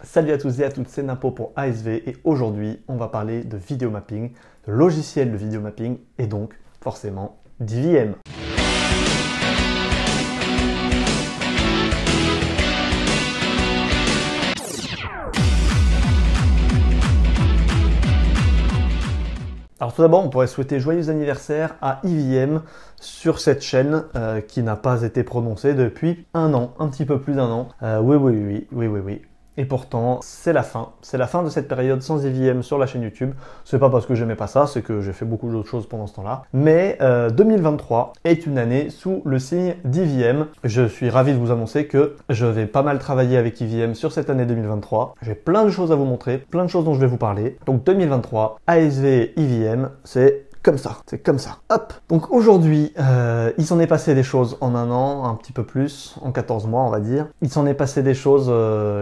Salut à tous et à toutes, c'est Napo pour ASV et aujourd'hui on va parler de vidéo mapping, de logiciel de vidéo mapping et donc forcément d'IVM. Alors tout d'abord, on pourrait souhaiter joyeux anniversaire à IVM sur cette chaîne qui n'a pas été prononcée depuis un an, un petit peu plus d'un an. Oui. Et pourtant, c'est la fin de cette période sans IVM sur la chaîne YouTube. C'est pas parce que j'aimais pas ça, c'est que j'ai fait beaucoup d'autres choses pendant ce temps-là. Mais 2023 est une année sous le signe d'IVM. Je suis ravi de vous annoncer que je vais pas mal travailler avec IVM sur cette année 2023. J'ai plein de choses à vous montrer, plein de choses dont je vais vous parler. Donc 2023, ASV IVM, c'est comme ça. Hop. Donc aujourd'hui, il s'en est passé des choses en un an, un petit peu plus, en 14 mois on va dire. Il s'en est passé des choses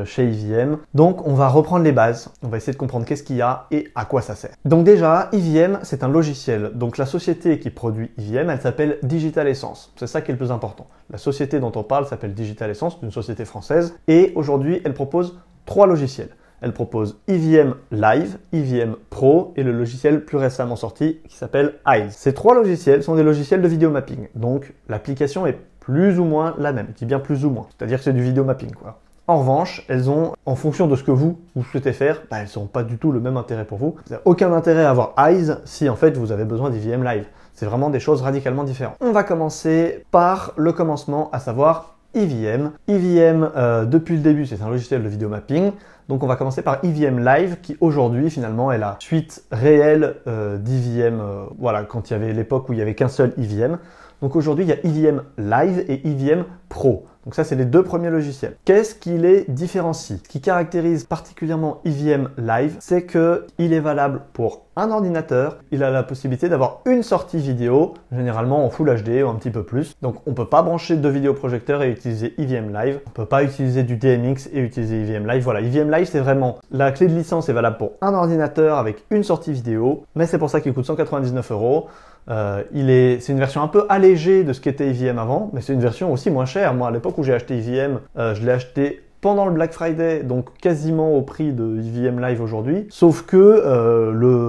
chez IVM. Donc on va reprendre les bases. On va essayer de comprendre qu'est-ce qu'il y a et à quoi ça sert. Donc déjà, IVM, c'est un logiciel. Donc la société qui produit IVM, elle s'appelle Digital Essence. C'est ça qui est le plus important. La société dont on parle s'appelle Digital Essence, c'est une société française. Et aujourd'hui, elle propose 3 logiciels. Elle propose IVM Live, IVM Pro et le logiciel plus récemment sorti qui s'appelle Eyes. Ces 3 logiciels sont des logiciels de vidéo mapping. Donc l'application est plus ou moins la même. Je dis bien plus ou moins. C'est-à-dire que c'est du vidéo mapping quoi. En revanche, elles ont, en fonction de ce que vous souhaitez faire, elles n'ont pas du tout le même intérêt pour vous. Vous n'avez aucun intérêt à avoir Eyes si en fait vous avez besoin d'IVM Live. C'est vraiment des choses radicalement différentes. On va commencer par le commencement, à savoir IVM. IVM, depuis le début, c'est un logiciel de vidéo mapping. Donc on va commencer par IVM Live qui aujourd'hui finalement est la suite réelle d'IVM, voilà, quand il y avait l'époque où il n'y avait qu'un seul IVM. Donc aujourd'hui il y a IVM Live et IVM Pro. Donc ça c'est les 2 premiers logiciels. Qu'est-ce qui les différencie? Ce qui caractérise particulièrement IVM Live, c'est qu'il est valable pour un ordinateur. Il a la possibilité d'avoir une sortie vidéo, généralement en Full HD ou un petit peu plus. Donc on ne peut pas brancher 2 vidéoprojecteurs et utiliser IVM Live. On ne peut pas utiliser du DMX et utiliser IVM Live. Voilà, IVM Live c'est vraiment, la clé de licence est valable pour un ordinateur avec une sortie vidéo. Mais c'est pour ça qu'il coûte 199 €. C'est une version un peu allégée de ce qu'était IVM avant, mais c'est une version aussi moins chère. Moi, à l'époque où j'ai acheté IVM, je l'ai acheté pendant le Black Friday, donc quasiment au prix de IVM Live aujourd'hui, sauf que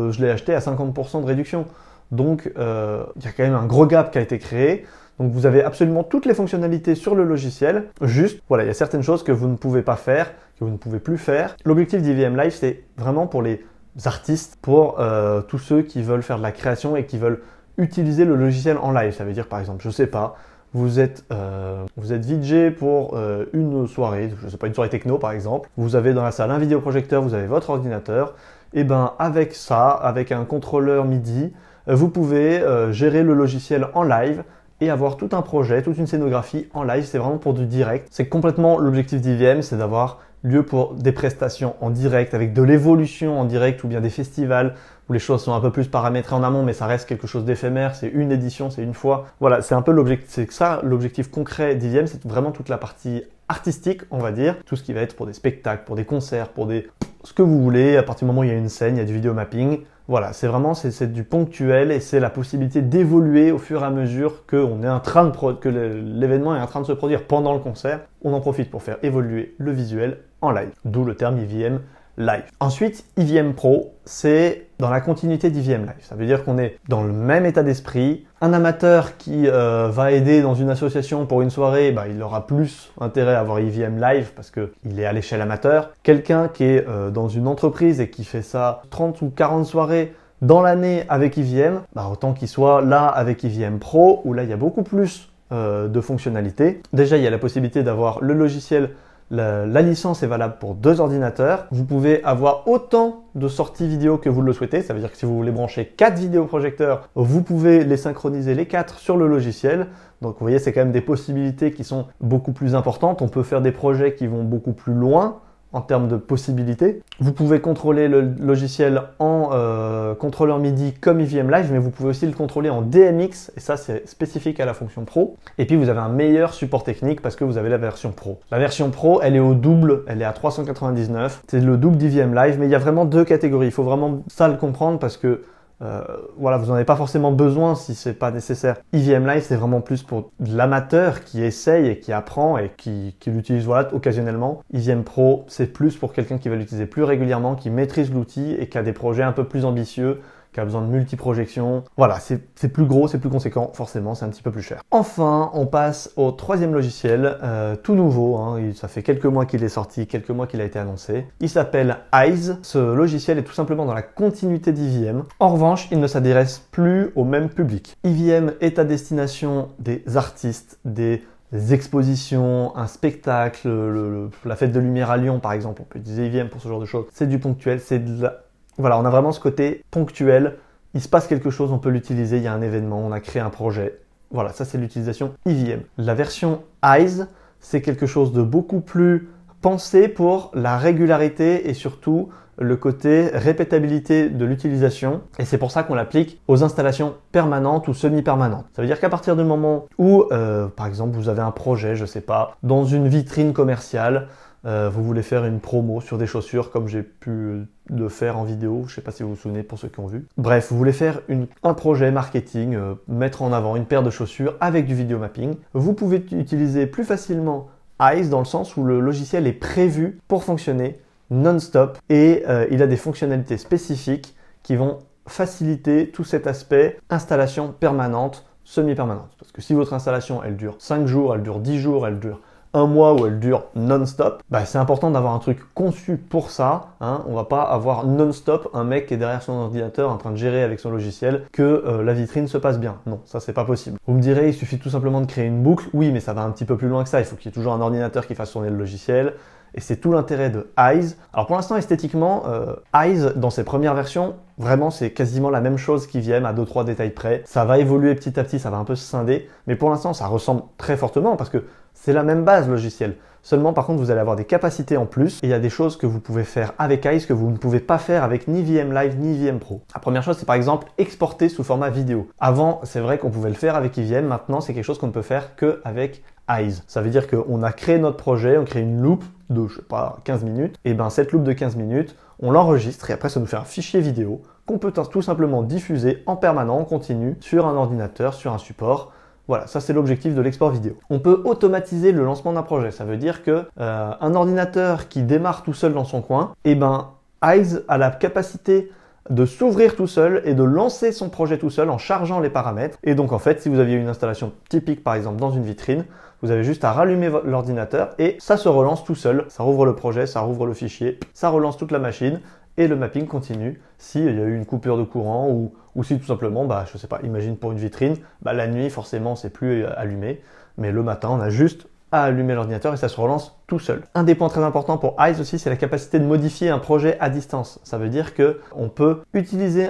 je l'ai acheté à 50% de réduction. Donc, il y a quand même un gros gap qui a été créé. Donc, vous avez absolument toutes les fonctionnalités sur le logiciel. Juste, voilà, il y a certaines choses que vous ne pouvez pas faire, que vous ne pouvez plus faire. L'objectif d'IVM Live, c'est vraiment pour les artistes, pour tous ceux qui veulent faire de la création et qui veulent utiliser le logiciel en live. Ça veut dire par exemple, je sais pas, vous êtes VJ pour une soirée, je sais pas, une soirée techno par exemple. Vous avez dans la salle un vidéoprojecteur, vous avez votre ordinateur. Et ben avec ça, avec un contrôleur MIDI, vous pouvez gérer le logiciel en live et avoir tout un projet, toute une scénographie en live. C'est vraiment pour du direct. C'est complètement l'objectif d'IVM, c'est d'avoir lieu pour des prestations en direct, avec de l'évolution en direct ou bien des festivals où les choses sont un peu plus paramétrées en amont, mais ça reste quelque chose d'éphémère, c'est une édition, c'est une fois. Voilà, c'est un peu l'objectif, c'est ça l'objectif concret d'IVM, c'est vraiment toute la partie artistique, on va dire, tout ce qui va être pour des spectacles, pour des concerts, pour ce que vous voulez, à partir du moment où il y a une scène, il y a du vidéo mapping. Voilà, c'est vraiment c'est du ponctuel et c'est la possibilité d'évoluer au fur et à mesure que l'événement est en train de se produire pendant le concert. On en profite pour faire évoluer le visuel en live, d'où le terme IVM Live. Ensuite, IVM Pro, c'est dans la continuité d'IVM Live. Ça veut dire qu'on est dans le même état d'esprit. Un amateur qui va aider dans une association pour une soirée, il aura plus intérêt à avoir IVM Live parce qu'il est à l'échelle amateur. Quelqu'un qui est dans une entreprise et qui fait ça 30 ou 40 soirées dans l'année avec IVM, autant qu'il soit là avec IVM Pro, où là il y a beaucoup plus de fonctionnalités. Déjà, il y a la possibilité d'avoir le logiciel. La licence est valable pour 2 ordinateurs. Vous pouvez avoir autant de sorties vidéo que vous le souhaitez. Ça veut dire que si vous voulez brancher 4 vidéoprojecteurs, vous pouvez les synchroniser les 4 sur le logiciel. Donc vous voyez, c'est quand même des possibilités qui sont beaucoup plus importantes. On peut faire des projets qui vont beaucoup plus loin en termes de possibilités. Vous pouvez contrôler le logiciel en contrôleur MIDI comme IVM Live, mais vous pouvez aussi le contrôler en DMX, et ça c'est spécifique à la fonction Pro. Et puis vous avez un meilleur support technique parce que vous avez la version Pro. La version Pro, elle est au double, elle est à 399, c'est le double d'IVM Live, mais il y a vraiment 2 catégories. Il faut vraiment ça le comprendre parce que voilà, vous n'en avez pas forcément besoin si c'est pas nécessaire. EVM Live, c'est vraiment plus pour l'amateur qui essaye et qui apprend et qui l'utilise voilà, occasionnellement. EVM Pro, c'est plus pour quelqu'un qui va l'utiliser plus régulièrement, qui maîtrise l'outil et qui a des projets un peu plus ambitieux, qui a besoin de multi-projections. Voilà, c'est plus gros, c'est plus conséquent, forcément, c'est un petit peu plus cher. Enfin, on passe au troisième logiciel, tout nouveau, hein, ça fait quelques mois qu'il est sorti, quelques mois qu'il a été annoncé. Il s'appelle Eyes. Ce logiciel est tout simplement dans la continuité d'EVM. En revanche, il ne s'adresse plus au même public. EVM est à destination des artistes, des expositions, un spectacle, la fête de lumière à Lyon par exemple, on peut utiliser EVM pour ce genre de choses. C'est du ponctuel, c'est de la... Voilà, on a vraiment ce côté ponctuel, il se passe quelque chose, on peut l'utiliser, il y a un événement, on a créé un projet. Voilà, ça c'est l'utilisation EVM. La version Eyes, c'est quelque chose de beaucoup plus pensé pour la régularité et surtout le côté répétabilité de l'utilisation. Et c'est pour ça qu'on l'applique aux installations permanentes ou semi-permanentes. Ça veut dire qu'à partir du moment où, par exemple, vous avez un projet, je sais pas, dans une vitrine commerciale, vous voulez faire une promo sur des chaussures comme j'ai pu le faire en vidéo, je ne sais pas si vous vous souvenez pour ceux qui ont vu. Bref, vous voulez faire un projet marketing, mettre en avant une paire de chaussures avec du vidéo mapping. Vous pouvez utiliser plus facilement Eyes dans le sens où le logiciel est prévu pour fonctionner non-stop et il a des fonctionnalités spécifiques qui vont faciliter tout cet aspect installation permanente, semi-permanente. Parce que si votre installation elle dure 5 jours, elle dure 10 jours, elle dure un mois ou elle dure non-stop, bah, c'est important d'avoir un truc conçu pour ça. Hein. On va pas avoir non-stop un mec qui est derrière son ordinateur en train de gérer avec son logiciel que la vitrine se passe bien. Non, ça c'est pas possible. Vous me direz, il suffit tout simplement de créer une boucle. Oui, mais ça va un petit peu plus loin que ça. Il faut qu'il y ait toujours un ordinateur qui fasse tourner le logiciel. Et c'est tout l'intérêt de Eyes. Alors pour l'instant, esthétiquement, Eyes, dans ses premières versions, vraiment c'est quasiment la même chose qu'EVM à 2-3 détails près. Ça va évoluer petit à petit, ça va un peu se scinder. Mais pour l'instant, ça ressemble très fortement parce que c'est la même base logicielle. Seulement, par contre, vous allez avoir des capacités en plus. Et il y a des choses que vous pouvez faire avec Eyes que vous ne pouvez pas faire avec ni VM Live ni VM Pro. La première chose, c'est par exemple exporter sous format vidéo. Avant, c'est vrai qu'on pouvait le faire avec EVM. Maintenant, c'est quelque chose qu'on ne peut faire qu'avec Eyes. Ça veut dire qu'on a créé notre projet, on crée une loupe de, je sais pas, 15 minutes. Et bien, cette loupe de 15 minutes, on l'enregistre et après, ça nous fait un fichier vidéo qu'on peut tout simplement diffuser en permanent, en continu, sur un ordinateur, sur un support. Voilà, ça c'est l'objectif de l'export vidéo. On peut automatiser le lancement d'un projet. Ça veut dire que un ordinateur qui démarre tout seul dans son coin, eh ben, Eyes a la capacité de s'ouvrir tout seul et de lancer son projet tout seul en chargeant les paramètres. Et donc en fait, si vous aviez une installation typique par exemple dans une vitrine, vous avez juste à rallumer l'ordinateur et ça se relance tout seul. Ça rouvre le projet, ça rouvre le fichier, ça relance toute la machine et le mapping continue s'il y a eu une coupure de courant ou si tout simplement, bah, je sais pas, imagine pour une vitrine, bah, la nuit forcément c'est plus allumé, mais le matin on a juste à allumer l'ordinateur et ça se relance tout seul. Un des points très importants pour Eyes aussi, c'est la capacité de modifier un projet à distance. Ça veut dire que on peut utiliser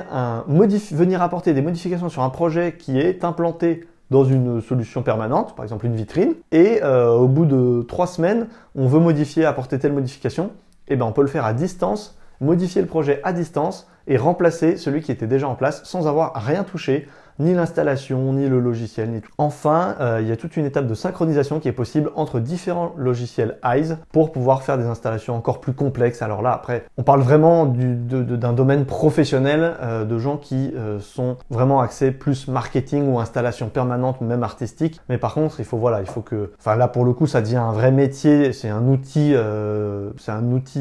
venir apporter des modifications sur un projet qui est implanté dans une solution permanente, par exemple une vitrine, et au bout de 3 semaines, on veut modifier, apporter telle modification, et ben on peut le faire à distance, modifier le projet à distance et remplacer celui qui était déjà en place sans avoir rien touché, ni l'installation, ni le logiciel, ni tout. Enfin, il y a toute une étape de synchronisation qui est possible entre différents logiciels Eyes pour pouvoir faire des installations encore plus complexes. Alors là, après, on parle vraiment d'un domaine professionnel, de gens qui sont vraiment axés plus marketing ou installation permanente, même artistique. Mais par contre, il faut que, enfin là pour le coup, ça devient un vrai métier. C'est un outil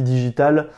digital.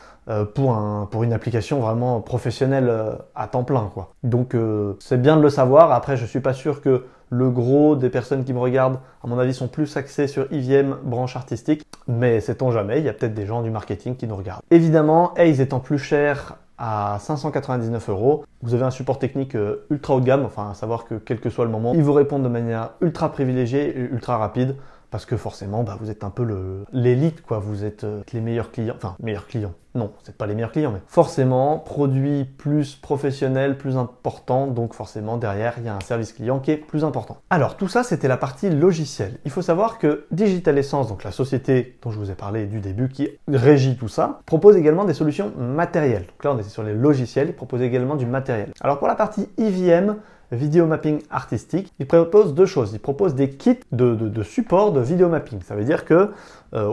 Pour une application vraiment professionnelle à temps plein, quoi. Donc c'est bien de le savoir. Après, je suis pas sûr que le gros des personnes qui me regardent, à mon avis, sont plus axés sur EVM branche artistique, mais sait-on jamais, il y a peut-être des gens du marketing qui nous regardent. Évidemment, Eyes étant plus cher à 599 €, vous avez un support technique ultra haut de gamme, enfin à savoir que quel que soit le moment, ils vous répondent de manière ultra privilégiée et ultra rapide. Parce que forcément, bah, vous êtes un peu l'élite, quoi. Vous êtes les meilleurs clients. Enfin, meilleurs clients. Non, vous n'êtes pas les meilleurs clients, mais forcément, produit plus professionnel, plus important. Donc forcément, derrière, il y a un service client qui est plus important. Alors, tout ça, c'était la partie logicielle. Il faut savoir que Digital Essence, donc la société dont je vous ai parlé du début, qui régit tout ça, propose également des solutions matérielles. Donc là, on est sur les logiciels. Il propose également du matériel. Alors, pour la partie EVM, vidéo mapping artistique, il propose deux choses. Il propose des kits de support de vidéo mapping. Ça veut dire que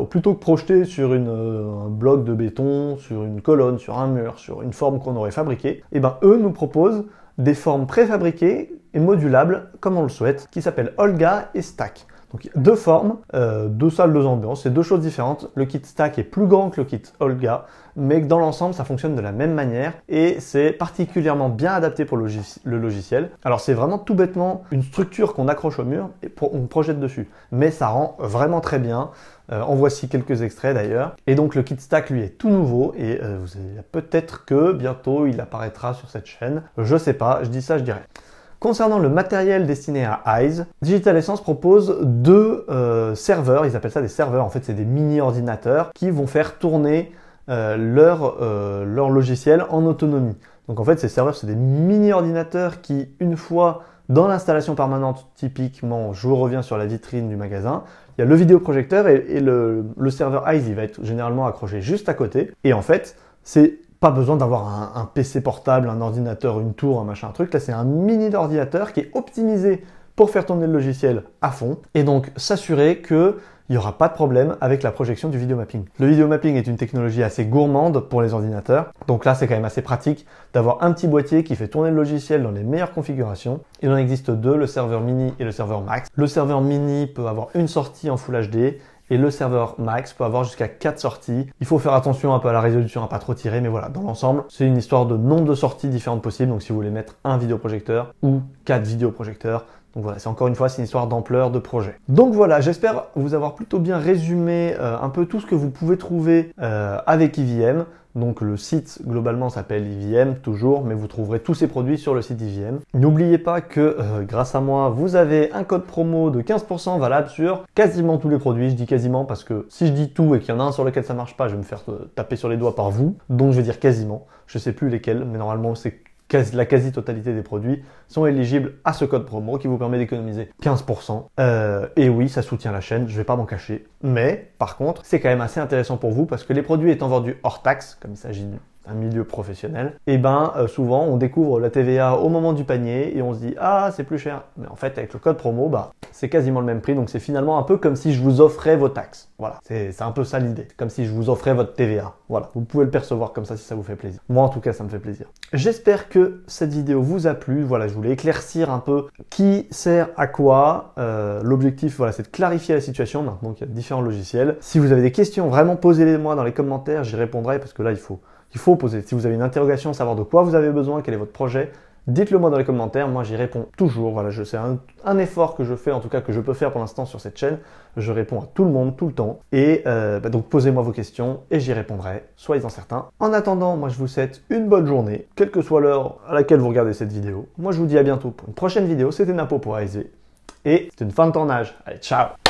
plutôt que projeter sur un bloc de béton, sur une colonne, sur un mur, sur une forme qu'on aurait fabriquée, eh ben, eux nous proposent des formes préfabriquées et modulables comme on le souhaite, qui s'appellent Olga et Stack. Donc deux formes, deux salles, deux ambiances, c'est deux choses différentes. Le kit Stack est plus grand que le kit Olga, mais dans l'ensemble ça fonctionne de la même manière et c'est particulièrement bien adapté pour le logiciel. Alors c'est vraiment tout bêtement une structure qu'on accroche au mur et on projette dessus, mais ça rend vraiment très bien. En voici quelques extraits d'ailleurs. Et donc le kit Stack lui est tout nouveau et peut-être que bientôt il apparaîtra sur cette chaîne. Je sais pas, je dis ça, je dirais. Concernant le matériel destiné à Eyes, Digital Essence propose deux serveurs, ils appellent ça des serveurs, en fait c'est des mini-ordinateurs qui vont faire tourner leur logiciel en autonomie. Donc en fait ces serveurs c'est des mini-ordinateurs qui, une fois dans l'installation permanente, typiquement je reviens sur la vitrine du magasin, il y a le vidéoprojecteur et le serveur Eyes il va être généralement accroché juste à côté. Et en fait c'est pas besoin d'avoir un PC portable, un ordinateur, une tour, un machin, un truc. Là, c'est un mini ordinateur qui est optimisé pour faire tourner le logiciel à fond et donc s'assurer qu'il n'y aura pas de problème avec la projection du vidéomapping. Le vidéomapping est une technologie assez gourmande pour les ordinateurs. Donc là, c'est quand même assez pratique d'avoir un petit boîtier qui fait tourner le logiciel dans les meilleures configurations. Il en existe deux, le serveur mini et le serveur max. Le serveur mini peut avoir une sortie en Full HD. Et le serveur max peut avoir jusqu'à 4 sorties. Il faut faire attention un peu à la résolution, à pas trop tirer, mais voilà, dans l'ensemble, c'est une histoire de nombre de sorties différentes possibles. Donc si vous voulez mettre un vidéoprojecteur ou 4 vidéoprojecteurs, donc voilà, c'est encore une fois, c'est une histoire d'ampleur de projet. Donc voilà, j'espère vous avoir plutôt bien résumé un peu tout ce que vous pouvez trouver avec EVM. Donc le site globalement s'appelle EVM toujours, mais vous trouverez tous ces produits sur le site EVM. N'oubliez pas que grâce à moi, vous avez un code promo de 15% valable sur quasiment tous les produits. Je dis quasiment parce que si je dis tout et qu'il y en a un sur lequel ça marche pas, je vais me faire taper sur les doigts par vous. Donc je vais dire quasiment. Je sais plus lesquels, mais normalement c'est la quasi-totalité des produits sont éligibles à ce code promo qui vous permet d'économiser 15%. Et oui, ça soutient la chaîne, je vais pas m'en cacher. Mais par contre, c'est quand même assez intéressant pour vous parce que les produits étant vendus hors taxe, comme il s'agit d'un milieu professionnel, et souvent on découvre la TVA au moment du panier et on se dit ah c'est plus cher. Mais en fait avec le code promo, c'est quasiment le même prix, donc c'est finalement un peu comme si je vous offrais vos taxes. Voilà, c'est un peu ça l'idée. Comme si je vous offrais votre TVA. Voilà, vous pouvez le percevoir comme ça si ça vous fait plaisir. Moi en tout cas ça me fait plaisir. J'espère que cette vidéo vous a plu. Voilà, je voulais éclaircir un peu qui sert à quoi. L'objectif voilà, c'est de clarifier la situation maintenant qu'il y a différents logiciels. Si vous avez des questions, vraiment posez-les-moi dans les commentaires, j'y répondrai parce que là il faut poser. Si vous avez une interrogation, savoir de quoi vous avez besoin, quel est votre projet, dites-le moi dans les commentaires, moi j'y réponds toujours. Voilà, c'est un effort que je fais, en tout cas que je peux faire pour l'instant sur cette chaîne. Je réponds à tout le monde, tout le temps. Et donc posez-moi vos questions et j'y répondrai, soyez-en certains. En attendant, moi je vous souhaite une bonne journée, quelle que soit l'heure à laquelle vous regardez cette vidéo. Moi je vous dis à bientôt pour une prochaine vidéo. C'était Napo pour ASV. Et c'est une fin de tournage. Allez, ciao!